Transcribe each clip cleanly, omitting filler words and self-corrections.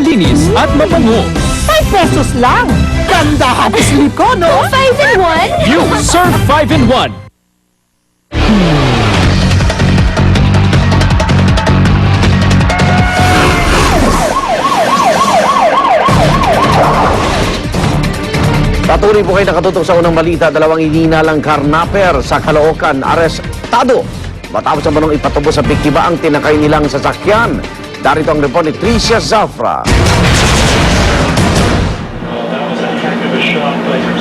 malinis at mabango. 5 pesos lang. Ganda ang sleep ko, no? 5 in 1? You serve 5 in 1. Patuloy po kayo nakatutok sa unang balita. Dalawang ininalang karnaper sa Caloocan arestado matapos naman nung ipatubos sa biktima ang tinakay nilang sasakyan. Darito ang report ni Tricia Zafra.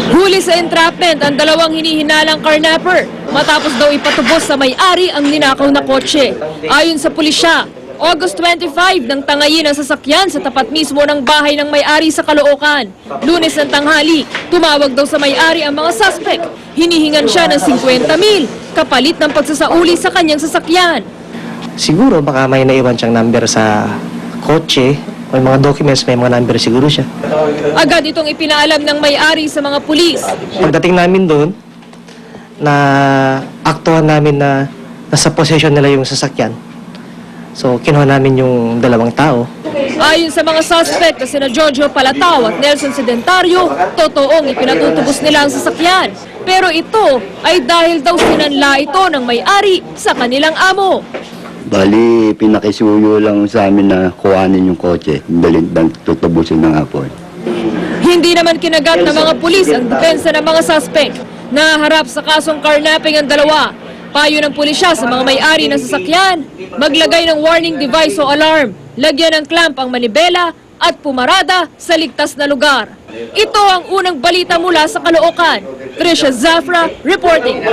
Huli sa entrapment ang dalawang hinihinalang karnapper matapos daw ipatubos sa may-ari ang ninakaw na kotse. Ayon sa pulisya, August 25 nang tangayin ang sasakyan sa tapat mismo ng bahay ng may-ari sa Caloocan. Lunes ng tanghali, tumawag daw sa may-ari ang mga suspect. Hinihingan siya ng 50,000 kapalit ng pagsasauli sa kanyang sasakyan. Siguro baka may naiwan siyang number sa kotse. May mga documents, may mga number siguro siya. Agad itong ipinaalam ng may-ari sa mga pulis. Pagdating namin doon, na aktuhan namin na nasa possession nila yung sasakyan. So, kinuha namin yung dalawang tao. Ayon sa mga suspect na sina Jojo Palatao at Nelson Sedentario, totoong ipinatutubos nila ang sasakyan. Pero ito ay dahil daw sinanla ito ng may-ari sa kanilang amo. Bali, pinakisuyo lang sa amin na kuhanin yung kotse. Dalhin, tutubusin ng hapon. Hindi naman kinagat ng mga pulis ang depensa ng mga suspect. Naharap sa kasong carnapping ang dalawa. Payo ng pulisya sa mga may-ari ng sasakyan, maglagay ng warning device o alarm, lagyan ng clamp ang manibela at pumarada sa ligtas na lugar. Ito ang unang balita mula sa Caloocan. Tricia Zafra reporting.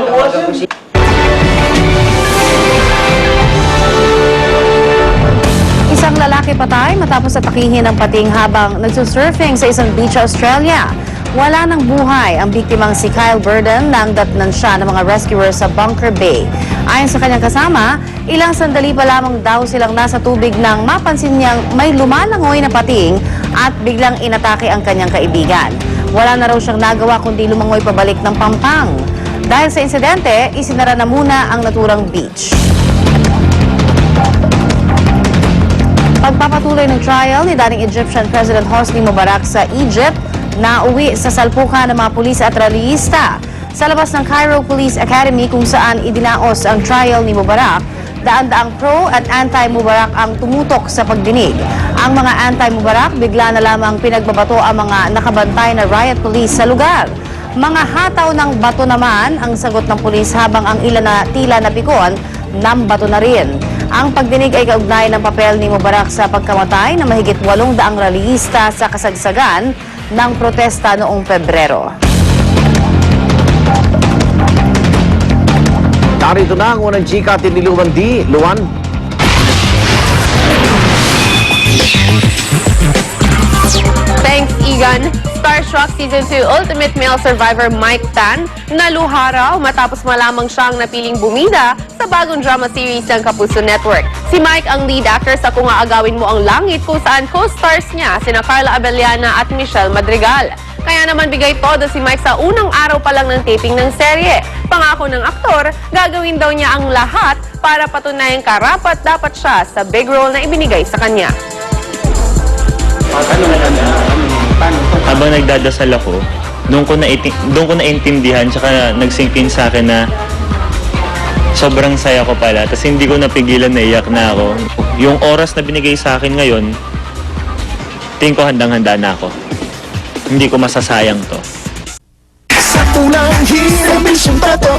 Isang lalaki patay matapos atakihin ng pating habang nagsusurfing sa isang beach sa Australia. Wala ng buhay ang biktimang si Kyle Burden nang datnan siya ng mga rescuers sa Bunker Bay. Ayon sa kanyang kasama, ilang sandali pa lamang daw silang nasa tubig nang mapansin niyang may lumalangoy na pating at biglang inatake ang kanyang kaibigan. Wala na raw siyang nagawa kundi lumangoy pabalik ng Pampang. Dahil sa insidente, isinara na muna ang naturang beach. Pagpapatuloy ng trial ni dating Egyptian President Hosni Mubarak sa Egypt, nauwi sa salpukan ng mga pulis at rallyista. Sa labas ng Cairo Police Academy kung saan idinaos ang trial ni Mubarak, daan-daang pro at anti-Mubarak ang tumutok sa pagdinig. Ang mga anti-Mubarak bigla na lamang pinagbabato ang mga nakabantay na riot police sa lugar. Mga hataw ng bato naman ang sagot ng pulis habang ang ilan na tila napikon nambato na rin. Ang pagdinig ay kaugnay ng papel ni Mubarak sa pagkamatay ng mahigit 800 rallyista sa kasagsagan ng protesta noong Pebrero. Narito na ang unang chika ni Luan D. Luan. Thanks, Egan. Starstruck Season 2 Ultimate Male Survivor Mike Tan naluha raw matapos malamang siyang napiling bumida sa bagong drama series ng Kapuso Network. Si Mike ang lead actor sa Kung Aagawin Mo Ang Langit kung saan co-stars niya sina Carla Abellana at Michelle Madrigal. Kaya naman bigay todo si Mike sa unang araw pa lang ng taping ng serye. Pangako ng aktor, gagawin daw niya ang lahat para patunayang karapat-dapat siya sa big role na ibinigay sa kanya. Habang nagdadasal ako, doon ko naintindihan tsaka nagsinkin sa akin na sobrang saya ko pala. Tapos hindi ko napigilan na iyak na ako. Yung oras na binigay sa akin ngayon, tingin ko handang-handa na ako. Hindi ko masasayang to. Sa unang hirap, isyong tato,